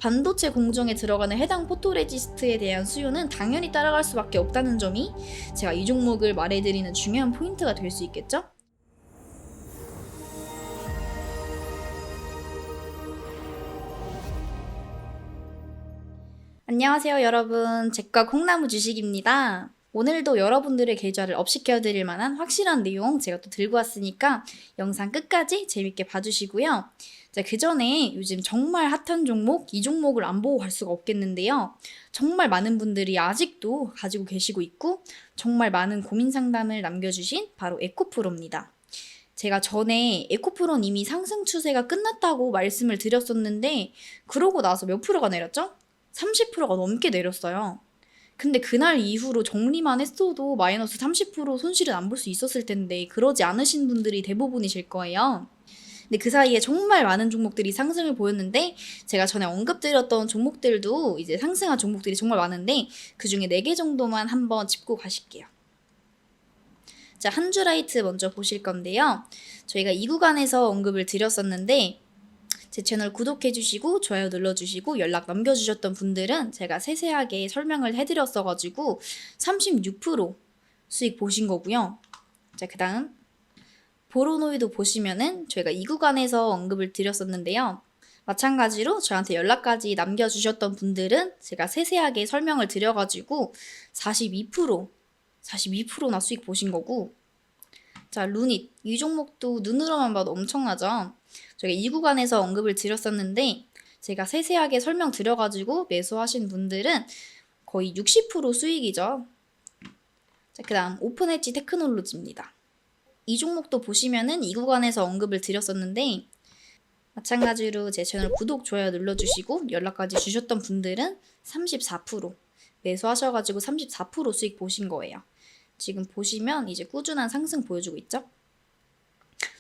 반도체 공정에 들어가는 해당 포토레지스트에 대한 수요는 당연히 따라갈 수밖에 없다는 점이 제가 이 종목을 말해드리는 중요한 포인트가 될 수 있겠죠? 안녕하세요 여러분, 제과 콩나무 주식입니다. 오늘도 여러분들의 계좌를 업시켜드릴 만한 확실한 내용 제가 또 들고 왔으니까 영상 끝까지 재밌게 봐주시고요. 그 전에 요즘 정말 핫한 종목, 이 종목을 안 보고 갈 수가 없겠는데요. 정말 많은 분들이 아직도 가지고 계시고 있고 정말 많은 고민 상담을 남겨주신 바로 에코프로입니다. 제가 전에 에코프로는 이미 상승 추세가 끝났다고 말씀을 드렸었는데 그러고 나서 몇 프로가 내렸죠? 30%가 넘게 내렸어요. 근데 그날 이후로 정리만 했어도 마이너스 30% 손실은 안 볼 수 있었을 텐데 그러지 않으신 분들이 대부분이실 거예요. 근데 그 사이에 정말 많은 종목들이 상승을 보였는데 제가 전에 언급드렸던 종목들도 이제 상승한 종목들이 정말 많은데 그 중에 4개 정도만 한번 짚고 가실게요. 자, 한주라이트 먼저 보실 건데요. 저희가 이 구간에서 언급을 드렸었는데 제 채널 구독해주시고 좋아요 눌러주시고 연락 남겨주셨던 분들은 제가 세세하게 설명을 해드렸어가지고 36% 수익 보신 거고요. 자, 그 다음 보로노이도 보시면은 저희가 이 구간에서 언급을 드렸었는데요. 마찬가지로 저한테 연락까지 남겨주셨던 분들은 제가 세세하게 설명을 드려가지고 42%나 수익 보신 거고, 자, 루닛 이 종목도 눈으로만 봐도 엄청나죠. 저희가 이 구간에서 언급을 드렸었는데 제가 세세하게 설명드려가지고 매수하신 분들은 거의 60% 수익이죠. 자, 그 다음 오픈엣지 테크놀로지입니다. 이 종목도 보시면은 이 구간에서 언급을 드렸었는데 마찬가지로 제 채널 구독, 좋아요 눌러주시고 연락까지 주셨던 분들은 34% 매수하셔가지고 34% 수익 보신 거예요. 지금 보시면 이제 꾸준한 상승 보여주고 있죠?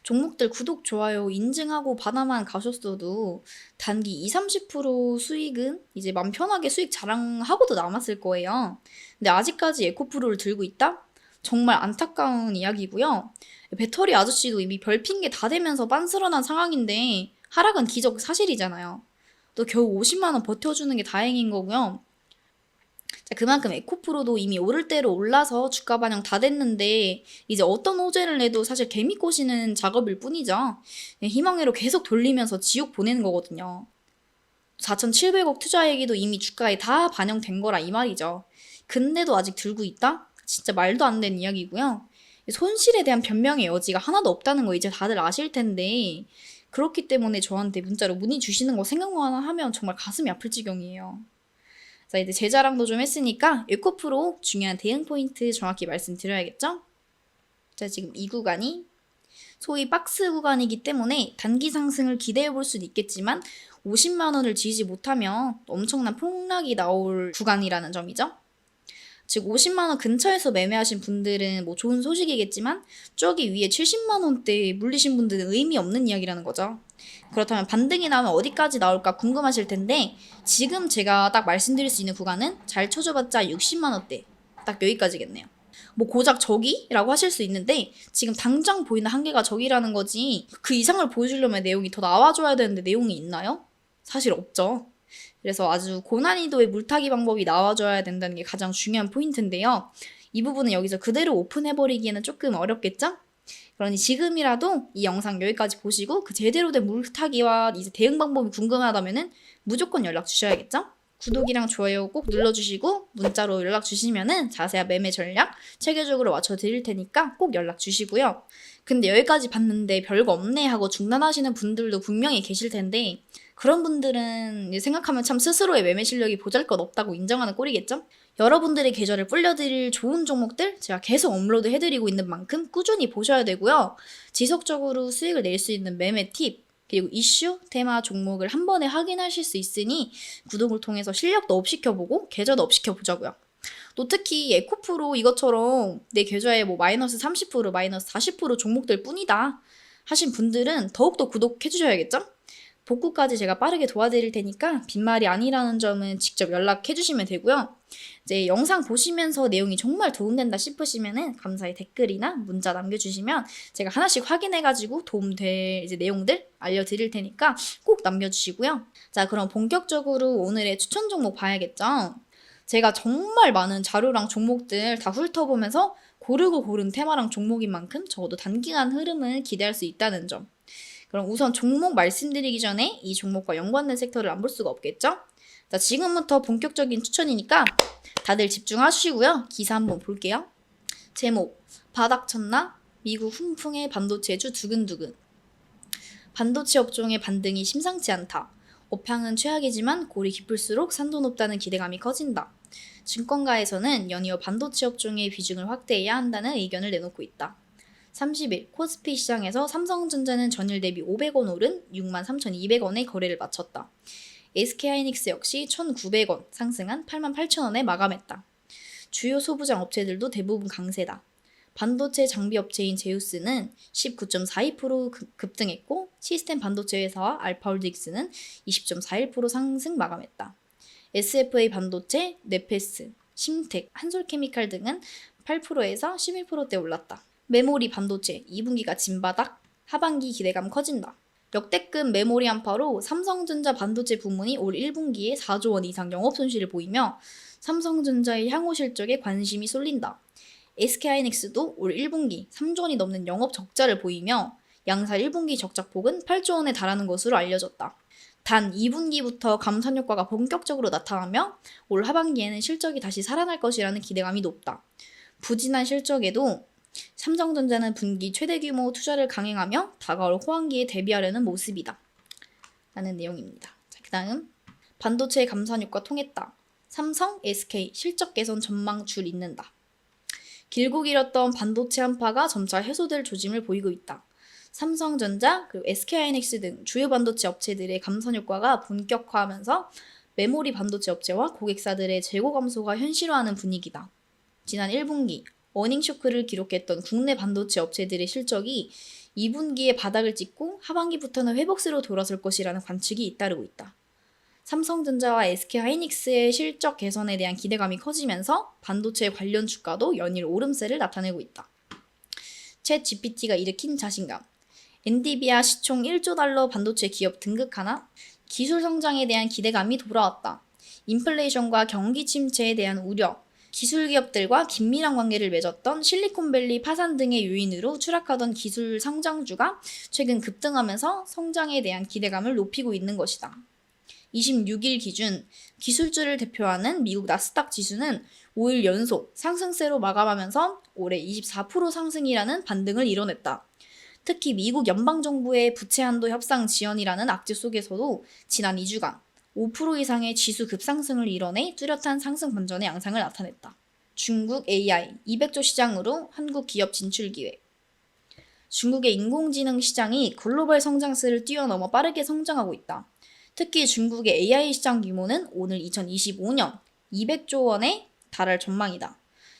종목들 구독, 좋아요 인증하고 받아만 가셨어도 단기 20-30% 수익은 이제 맘 편하게 수익 자랑하고도 남았을 거예요. 근데 아직까지 에코프로를 들고 있다? 정말 안타까운 이야기고요. 배터리 아저씨도 이미 별 핑계 다 대면서 빤스런한 상황인데 하락은 기적 사실이잖아요. 또 겨우 50만 원 버텨주는 게 다행인 거고요. 자, 그만큼 에코프로도 이미 오를 대로 올라서 주가 반영 다 됐는데 이제 어떤 호재를 내도 사실 개미 꼬시는 작업일 뿐이죠. 희망회로 계속 돌리면서 지옥 보내는 거거든요. 4,700억 투자액이도 이미 주가에 다 반영된 거라 이 말이죠. 근데도 아직 들고 있다? 진짜 말도 안 되는 이야기고요. 손실에 대한 변명의 여지가 하나도 없다는 거 이제 다들 아실 텐데 그렇기 때문에 저한테 문자로 문의 주시는 거 생각만 하면 정말 가슴이 아플 지경이에요. 자, 이제 제 자랑도 좀 했으니까 에코프로 중요한 대응 포인트 정확히 말씀드려야겠죠? 자, 지금 이 구간이 소위 박스 구간이기 때문에 단기 상승을 기대해 볼 수는 있겠지만 50만 원을 지지 못하면 엄청난 폭락이 나올 구간이라는 점이죠. 즉 50만 원 근처에서 매매하신 분들은 뭐 좋은 소식이겠지만 저기 위에 70만 원대에 물리신 분들은 의미 없는 이야기라는 거죠. 그렇다면 반등이 나오면 어디까지 나올까 궁금하실 텐데 지금 제가 딱 말씀드릴 수 있는 구간은 잘 쳐줘봤자 60만 원대 딱 여기까지겠네요. 뭐 고작 저기라고 하실 수 있는데 지금 당장 보이는 한계가 저기라는 거지 그 이상을 보여주려면 내용이 더 나와줘야 되는데 내용이 있나요? 사실 없죠. 그래서 아주 고난이도의 물타기 방법이 나와줘야 된다는 게 가장 중요한 포인트인데요. 이 부분은 여기서 그대로 오픈해버리기에는 조금 어렵겠죠? 그러니 지금이라도 이 영상 여기까지 보시고 그 제대로 된 물타기와 이제 대응 방법이 궁금하다면은 무조건 연락 주셔야겠죠? 구독이랑 좋아요 꼭 눌러주시고 문자로 연락 주시면은 자세한 매매 전략 체계적으로 맞춰드릴 테니까 꼭 연락 주시고요. 근데 여기까지 봤는데 별거 없네 하고 중단하시는 분들도 분명히 계실 텐데 그런 분들은 생각하면 참 스스로의 매매 실력이 보잘것없다고 인정하는 꼴이겠죠? 여러분들의 계좌를 불려드릴 좋은 종목들 제가 계속 업로드 해드리고 있는 만큼 꾸준히 보셔야 되고요. 지속적으로 수익을 낼 수 있는 매매 팁 그리고 이슈, 테마, 종목을 한 번에 확인하실 수 있으니 구독을 통해서 실력도 업시켜보고 계좌도 업시켜보자고요. 또 특히 에코프로 이것처럼 내 계좌에 뭐 마이너스 30%, 마이너스 40% 종목들 뿐이다 하신 분들은 더욱더 구독해 주셔야겠죠? 복구까지 제가 빠르게 도와드릴 테니까 빈말이 아니라는 점은 직접 연락해 주시면 되고요. 이제 영상 보시면서 내용이 정말 도움된다 싶으시면은 감사히 댓글이나 문자 남겨주시면 제가 하나씩 확인해가지고 도움될 이제 내용들 알려드릴 테니까 꼭 남겨주시고요. 자, 그럼 본격적으로 오늘의 추천 종목 봐야겠죠? 제가 정말 많은 자료랑 종목들 다 훑어보면서 고르고 고른 테마랑 종목인 만큼 적어도 단기간 흐름을 기대할 수 있다는 점. 그럼 우선 종목 말씀드리기 전에 이 종목과 연관된 섹터를 안 볼 수가 없겠죠? 자, 지금부터 본격적인 추천이니까 다들 집중하시고요. 기사 한번 볼게요. 제목, 바닥 쳤나? 미국 훈풍의 반도체주 두근두근. 반도체 업종의 반등이 심상치 않다. 업황은 최악이지만 골이 깊을수록 산도 높다는 기대감이 커진다. 증권가에서는 연이어 반도체 업종의 비중을 확대해야 한다는 의견을 내놓고 있다. 30일 코스피 시장에서 삼성전자는 전일 대비 500원 오른 63,200원의 거래를 마쳤다. SK하이닉스 역시 1,900원 상승한 88,000원에 마감했다. 주요 소부장 업체들도 대부분 강세다. 반도체 장비 업체인 제우스는 19.42% 급등했고 시스템 반도체 회사와 알파홀딩스는 20.41% 상승 마감했다. SFA 반도체, 네페스, 심텍, 한솔케미칼 등은 8%에서 11%대 올랐다. 메모리 반도체 2분기가 진바닥, 하반기 기대감 커진다. 역대급 메모리 한파로 삼성전자 반도체 부문이 올 1분기에 4조 원 이상 영업 손실을 보이며 삼성전자의 향후 실적에 관심이 쏠린다. SK하이닉스도 올 1분기 3조 원이 넘는 영업 적자를 보이며 양사 1분기 적자폭은 8조 원에 달하는 것으로 알려졌다. 단 2분기부터 감산 효과가 본격적으로 나타나며 올 하반기에는 실적이 다시 살아날 것이라는 기대감이 높다. 부진한 실적에도 삼성전자는 분기 최대 규모 투자를 강행하며 다가올 호황기에 대비하려는 모습이다. 라는 내용입니다. 자, 그 다음 반도체 감산 효과 통했다. 삼성, SK 실적 개선 전망 줄 잇는다. 길고 길었던 반도체 한파가 점차 해소될 조짐을 보이고 있다. 삼성전자, 그리고 SK하이닉스 등 주요 반도체 업체들의 감산 효과가 본격화하면서 메모리 반도체 업체와 고객사들의 재고 감소가 현실화하는 분위기다. 지난 1분기 어닝 쇼크를 기록했던 국내 반도체 업체들의 실적이 2분기에 바닥을 찍고 하반기부터는 회복세로 돌아설 것이라는 관측이 잇따르고 있다. 삼성전자와 SK하이닉스의 실적 개선에 대한 기대감이 커지면서 반도체 관련 주가도 연일 오름세를 나타내고 있다. 챗 GPT가 일으킨 자신감. 엔비디아 시총 1조 달러 반도체 기업 등극 하나? 기술 성장에 대한 기대감이 돌아왔다. 인플레이션과 경기 침체에 대한 우려, 기술 기업들과 긴밀한 관계를 맺었던 실리콘밸리 파산 등의 요인으로 추락하던 기술 성장주가 최근 급등하면서 성장에 대한 기대감을 높이고 있는 것이다. 26일 기준 기술주를 대표하는 미국 나스닥 지수는 5일 연속 상승세로 마감하면서 올해 24% 상승이라는 반등을 이뤄냈다. 특히 미국 연방정부의 부채 한도 협상 지연이라는 악재 속에서도 지난 2주간 5% 이상의 지수 급상승을 이뤄내 뚜렷한 상승 반전의 양상을 나타냈다. 중국 AI 200조 시장으로 한국 기업 진출 기회. 중국의 인공지능 시장이 글로벌 성장세를 뛰어넘어 빠르게 성장하고 있다. 특히 중국의 AI 시장 규모는 오늘 2025년 200조 원에 달할 전망이다.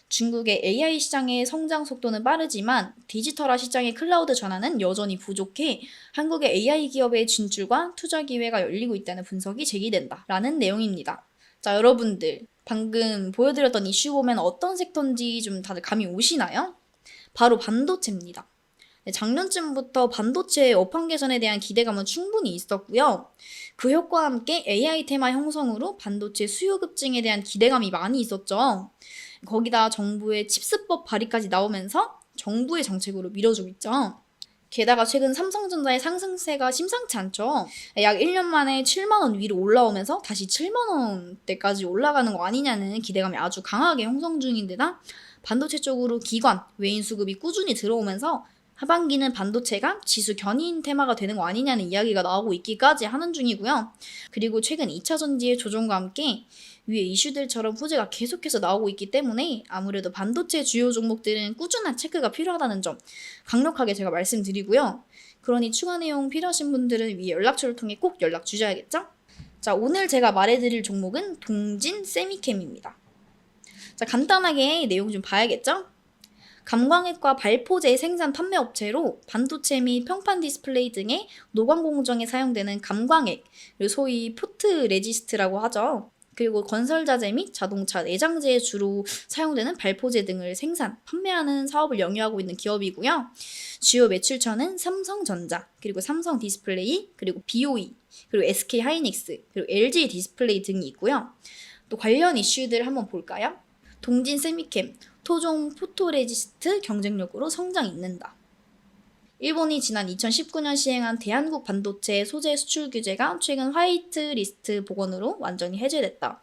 중국의 AI 시장의 성장 속도는 빠르지만 디지털화 시장의 클라우드 전환은 여전히 부족해 한국의 AI 기업의 진출과 투자 기회가 열리고 있다는 분석이 제기된다. 라는 내용입니다. 자, 여러분들 방금 보여드렸던 이슈 보면 어떤 섹터인지 좀 다들 감이 오시나요? 바로 반도체입니다. 작년쯤부터 반도체의 업황 개선에 대한 기대감은 충분히 있었고요. 그 효과와 함께 AI 테마 형성으로 반도체 수요 급증에 대한 기대감이 많이 있었죠. 거기다 정부의 칩스법 발의까지 나오면서 정부의 정책으로 밀어주고 있죠. 게다가 최근 삼성전자의 상승세가 심상치 않죠. 약 1년 만에 7만 원 위로 올라오면서 다시 7만 원대까지 올라가는 거 아니냐는 기대감이 아주 강하게 형성 중인데다 반도체 쪽으로 기관, 외인 수급이 꾸준히 들어오면서 하반기는 반도체가 지수 견인 테마가 되는 거 아니냐는 이야기가 나오고 있기까지 하는 중이고요. 그리고 최근 2차 전지의 조정과 함께 위에 이슈들처럼 호재가 계속해서 나오고 있기 때문에 아무래도 반도체 주요 종목들은 꾸준한 체크가 필요하다는 점 강력하게 제가 말씀드리고요. 그러니 추가 내용 필요하신 분들은 위에 연락처를 통해 꼭 연락 주셔야겠죠? 자, 오늘 제가 말해드릴 종목은 동진 세미캠입니다. 자, 간단하게 내용 좀 봐야겠죠? 감광핵과 발포제 생산 판매 업체로 반도체 및 평판 디스플레이 등의 노광 공정에 사용되는 감광핵, 그리고 소위 포트 레지스트라고 하죠. 그리고 건설자재 및 자동차 내장재에 주로 사용되는 발포제 등을 생산, 판매하는 사업을 영위하고 있는 기업이고요. 주요 매출처는 삼성전자, 그리고 삼성 디스플레이, 그리고 BOE, 그리고 SK 하이닉스, 그리고 LG 디스플레이 등이 있고요. 또 관련 이슈들을 한번 볼까요? 동진 세미캠, 토종 포토레지스트 경쟁력으로 성장 잇는다. 일본이 지난 2019년 시행한 대한국 반도체 소재 수출 규제가 최근 화이트 리스트 복원으로 완전히 해제됐다.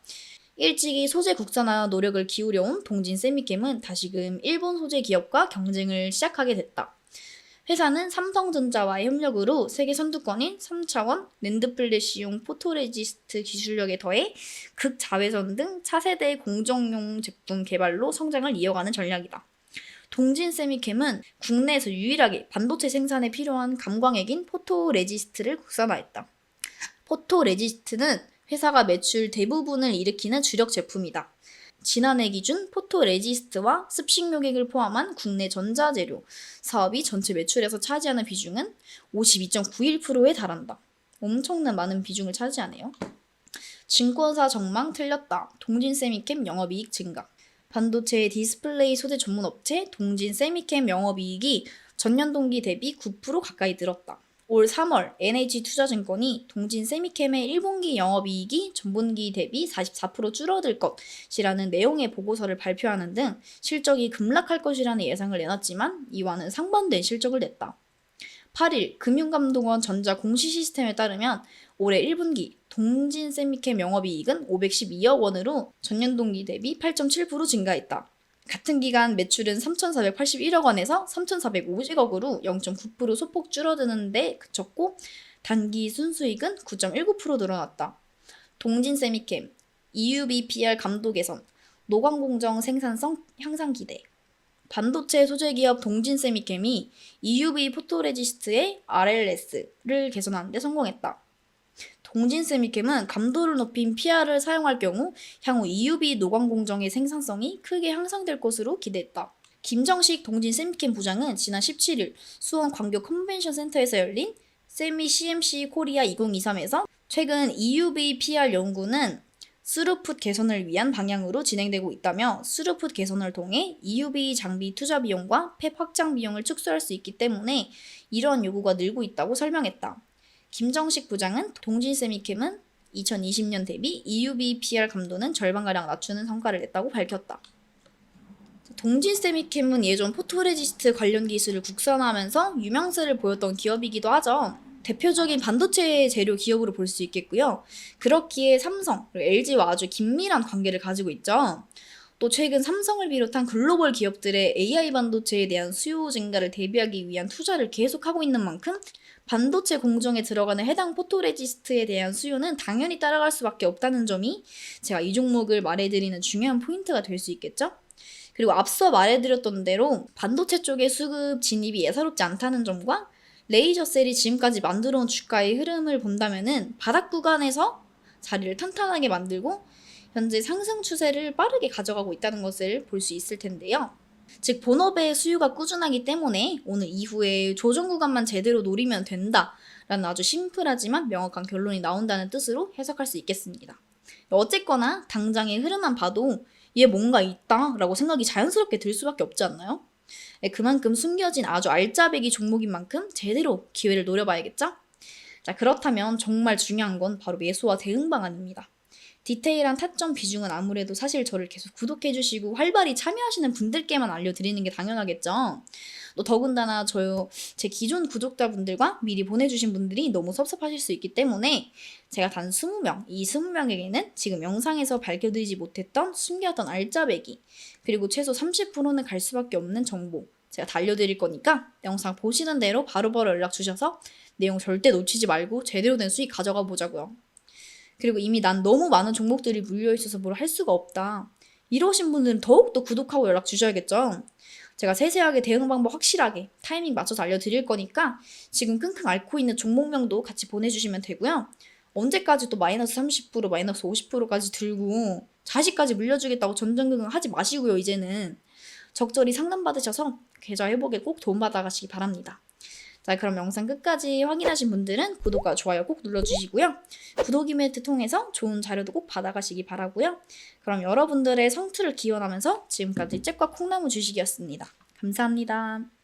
일찍이 소재 국산화 노력을 기울여온 동진 세미캠은 다시금 일본 소재 기업과 경쟁을 시작하게 됐다. 회사는 삼성전자와의 협력으로 세계 선두권인 3차원 랜드 플래시용 포토레지스트 기술력에 더해 극자외선 등 차세대 공정용 제품 개발로 성장을 이어가는 전략이다. 동진 세미캠은 국내에서 유일하게 반도체 생산에 필요한 감광핵인 포토레지스트를 국산화했다. 포토레지스트는 회사가 매출 대부분을 일으키는 주력 제품이다. 지난해 기준 포토레지스트와 습식용액을 포함한 국내 전자재료 사업이 전체 매출에서 차지하는 비중은 52.91%에 달한다. 엄청난 많은 비중을 차지하네요. 증권사 전망 틀렸다. 동진 세미캠 영업이익 증가. 반도체 디스플레이 소재 전문 업체 동진 세미캠 영업이익이 전년 동기 대비 9% 가까이 늘었다. 올 3월 NH투자증권이 동진 세미캠의 1분기 영업이익이 전분기 대비 44% 줄어들 것이라는 내용의 보고서를 발표하는 등 실적이 급락할 것이라는 예상을 내놨지만 이와는 상반된 실적을 냈다. 8일 금융감독원 전자 공시 시스템에 따르면 올해 1분기 동진 세미캠 영업이익은 512억 원으로 전년 동기 대비 8.7% 증가했다. 같은 기간 매출은 3,481억 원에서 3,450억으로 0.9% 소폭 줄어드는데 그쳤고 단기 순수익은 9.19% 늘어났다. 동진 세미캠, EUV PR 감도 개선, 노광 공정 생산성 향상 기대. 반도체 소재 기업 동진 세미캠이 EUV 포토레지스트의 RLS를 개선하는 데 성공했다. 동진 세미캠은 감도를 높인 PR을 사용할 경우 향후 EUV 노광 공정의 생산성이 크게 향상될 것으로 기대했다. 김정식 동진 세미캠 부장은 지난 17일 수원 광교 컨벤션 센터에서 열린 세미 CMC 코리아 2023에서 최근 EUV PR 연구는 스루풋 개선을 위한 방향으로 진행되고 있다며 스루풋 개선을 통해 EUV 장비 투자 비용과 팹 확장 비용을 축소할 수 있기 때문에 이러한 요구가 늘고 있다고 설명했다. 김정식 부장은 동진 세미캠은 2020년 대비 EUV PR 감도는 절반가량 낮추는 성과를 냈다고 밝혔다. 동진 세미캠은 예전 포토레지스트 관련 기술을 국산화하면서 유명세를 보였던 기업이기도 하죠. 대표적인 반도체 재료 기업으로 볼 수 있겠고요. 그렇기에 삼성, 그리고 LG와 아주 긴밀한 관계를 가지고 있죠. 또 최근 삼성을 비롯한 글로벌 기업들의 AI 반도체에 대한 수요 증가를 대비하기 위한 투자를 계속하고 있는 만큼 반도체 공정에 들어가는 해당 포토레지스트에 대한 수요는 당연히 따라갈 수밖에 없다는 점이 제가 이 종목을 말해드리는 중요한 포인트가 될 수 있겠죠? 그리고 앞서 말해드렸던 대로 반도체 쪽의 수급 진입이 예사롭지 않다는 점과 레이저셀이 지금까지 만들어온 주가의 흐름을 본다면은 바닥 구간에서 자리를 탄탄하게 만들고 현재 상승 추세를 빠르게 가져가고 있다는 것을 볼 수 있을 텐데요. 즉 본업의 수요가 꾸준하기 때문에 오늘 이후에 조정 구간만 제대로 노리면 된다라는 아주 심플하지만 명확한 결론이 나온다는 뜻으로 해석할 수 있겠습니다. 어쨌거나 당장의 흐름만 봐도 얘 뭔가 있다라고 생각이 자연스럽게 들 수밖에 없지 않나요? 그만큼 숨겨진 아주 알짜배기 종목인 만큼 제대로 기회를 노려봐야겠죠? 자, 그렇다면 정말 중요한 건 바로 매수와 대응 방안입니다. 디테일한 타점 비중은 아무래도 사실 저를 계속 구독해주시고 활발히 참여하시는 분들께만 알려드리는 게 당연하겠죠. 또 더군다나 제 기존 구독자분들과 미리 보내주신 분들이 너무 섭섭하실 수 있기 때문에 제가 단 20명, 이 20명에게는 지금 영상에서 밝혀드리지 못했던 숨겼던 알짜배기 그리고 최소 30%는 갈 수밖에 없는 정보 제가 다 알려드릴 거니까 영상 보시는 대로 바로바로 연락 주셔서 내용 절대 놓치지 말고 제대로 된 수익 가져가 보자고요. 그리고 이미 난 너무 많은 종목들이 물려있어서 뭘 할 수가 없다. 이러신 분들은 더욱더 구독하고 연락 주셔야겠죠. 제가 세세하게 대응 방법 확실하게 타이밍 맞춰서 알려드릴 거니까 지금 끙끙 앓고 있는 종목명도 같이 보내주시면 되고요. 언제까지 또 마이너스 30%, 마이너스 50%까지 들고 자식까지 물려주겠다고 전전긍긍 하지 마시고요, 이제는. 적절히 상담받으셔서 계좌 회복에 꼭 도움받아가시기 바랍니다. 자, 그럼 영상 끝까지 확인하신 분들은 구독과 좋아요 꼭 눌러주시고요. 구독 이벤트 통해서 좋은 자료도 꼭 받아가시기 바라고요. 그럼 여러분들의 성투를 기원하면서 지금까지 잭과 콩나무 주식이었습니다. 감사합니다.